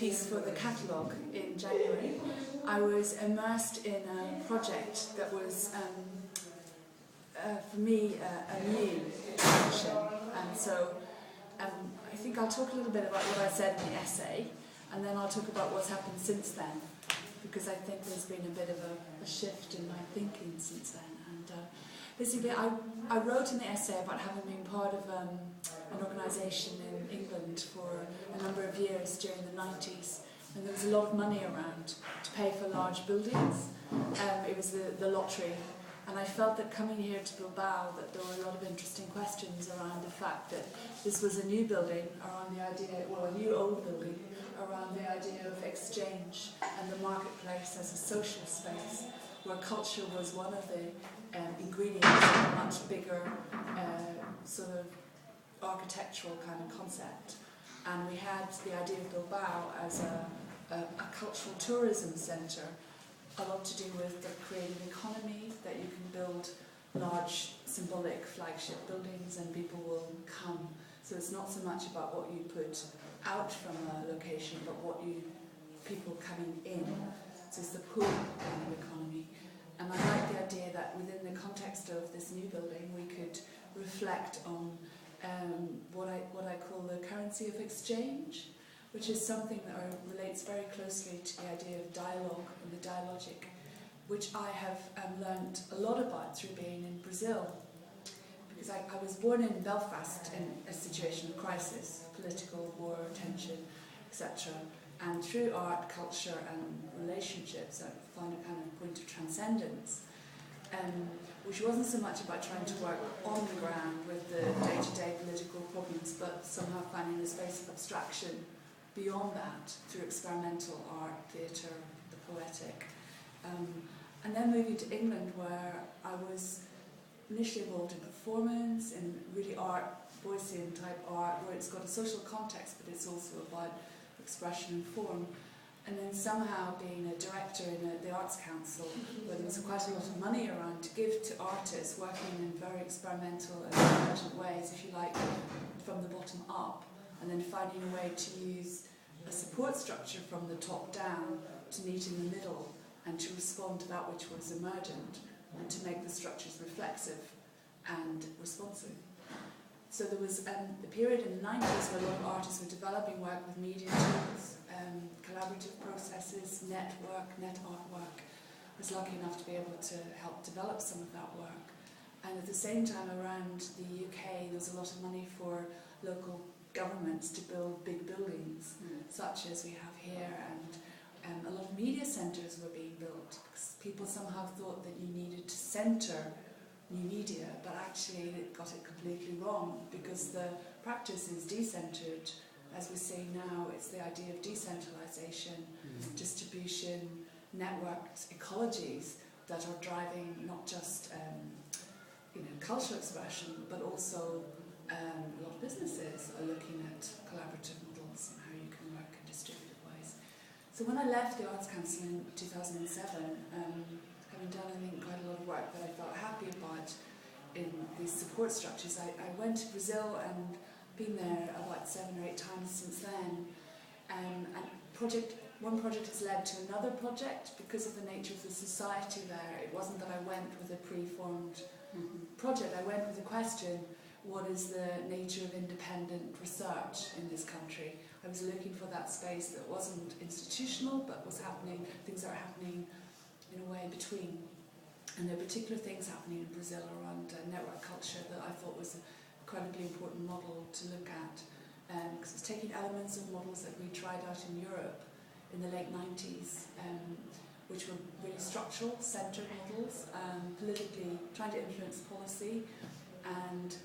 piece for the catalogue in January, I was immersed in a project that was, for me, a new action. And so I think I'll talk a little bit about what I said in the essay, and then I'll talk about what's happened since then, because I think there's been a bit of a shift in my thinking since then. And basically, I wrote in the essay about having been part of an organisation in England for a number of years during the 90s, and there was a lot of money around to pay for large buildings. It was the lottery, and I felt that coming here to Bilbao that there were a lot of interesting questions around the fact that this was a new building, around the idea, well, a new old building, around the idea of exchange and the marketplace as a social space, where culture was one of the ingredients of a much bigger sort of architectural kind of concept. And we had the idea of Bilbao as a cultural tourism centre, a lot to do with the creative economy, that you can build large symbolic flagship buildings and people will come. So it's not so much about what you put out from a location, but what people coming in. So it's the pull kind of economy. And I like the idea that within the context of this new building, we could reflect on what I call the currency of exchange, which is something that relates very closely to the idea of dialogue and the dialogic, which I have learned a lot about through being in Brazil. Because I was born in Belfast in a situation of crisis, political, war, tension, etc. And through art, culture and relationships, I found a kind of point of transcendence, which wasn't so much about trying to work on the ground with the day-to-day political problems, but somehow finding a space of abstraction beyond that through experimental art, theatre, the poetic. And then moving to England, where I was initially involved in performance, in really art, Boycean type art, where it's got a social context, but it's also about expression and form. And then somehow being a director in the Arts Council, where there was quite a lot of money around to give to artists working in very experimental and emergent ways, if you like, from the bottom up, and then finding a way to use a support structure from the top down to meet in the middle and to respond to that which was emergent and to make the structures reflexive and responsive. So there was a period in the 90s where a lot of artists were developing work with media tools, collaborative processes, net artwork. I was lucky enough to be able to help develop some of that work. And at the same time around the UK, there was a lot of money for local governments to build big buildings, such as we have here, and a lot of media centres were being built, because people somehow thought that you needed to centre new media, but actually it got it completely wrong, because the practice is decentered. As we say now, it's the idea of decentralisation, distribution, networked ecologies that are driving not just cultural expression, but also a lot of businesses are looking at collaborative models and how you can work in distributed ways. So when I left the Arts Council in 2007, having done, I think, quite a lot of work that I felt happy about in these support structures, I went to Brazil and been there about 7 or 8 times since then. And one project has led to another project because of the nature of the society there. It wasn't that I went with a pre-formed project, I went with a question: what is the nature of independent research in this country? I was looking for that space that wasn't institutional, but was happening, things that are happening in a way between. And there are particular things happening in Brazil around network culture that I thought was an incredibly important model to look at. Because it's taking elements of models that we tried out in Europe in the late 90s, which were really structural, centred models, politically trying to influence policy, and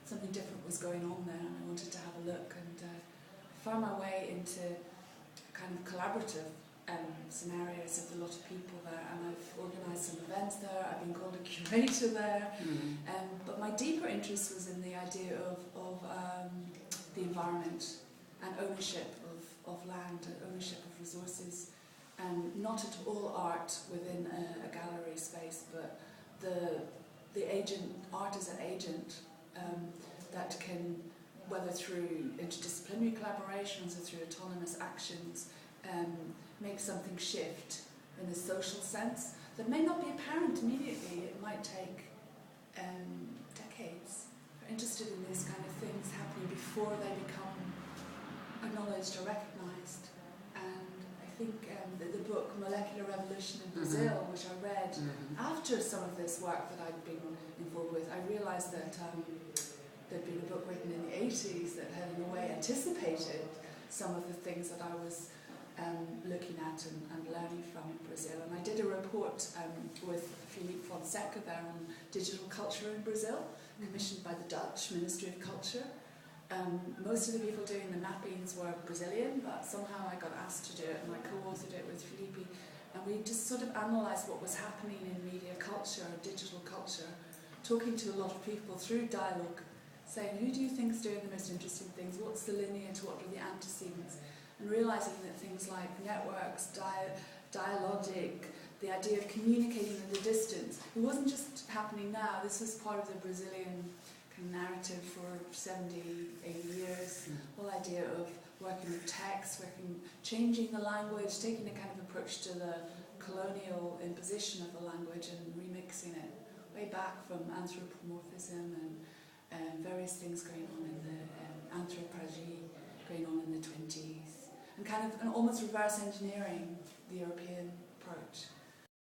something different was going on there, and I wanted to have a look, and found my way into kind of collaborative scenarios of a lot of people there, and I've organised some events there, I've been called a curator there, but my deeper interest was in the idea of the environment and ownership of land and ownership of resources, and not at all art within a gallery space, but the agent, art as an agent that can, whether through interdisciplinary collaborations or through autonomous actions, make something shift in a social sense that may not be apparent immediately. It might take decades. We're interested in these kind of things happening before they become acknowledged or recognised. And I think the book Molecular Revolution in Brazil, which I read after some of this work that I'd been involved with, I realised that there'd been a book written in the 80s that had in a way anticipated some of the things that I was looking at and learning from Brazil. And I did a report with Filipe Fonseca there on digital culture in Brazil, commissioned by the Dutch Ministry of Culture. Most of the people doing the mappings were Brazilian, but somehow I got asked to do it, and I co-authored it with Filipe. And we just sort of analysed what was happening in media culture, digital culture, talking to a lot of people through dialogue, saying, who do you think is doing the most interesting things? What's the lineage? What are the antecedents? And realising that things like networks, dialogic, the idea of communicating at a distance, it wasn't just happening now. This was part of the Brazilian narrative for 70, 80 years. The whole idea of working with text, changing the language, taking a kind of approach to the colonial imposition of the language and remixing it way back from anthropomorphism and various things going on in the anthropology going on in the 20s, and kind of almost reverse engineering the European approach.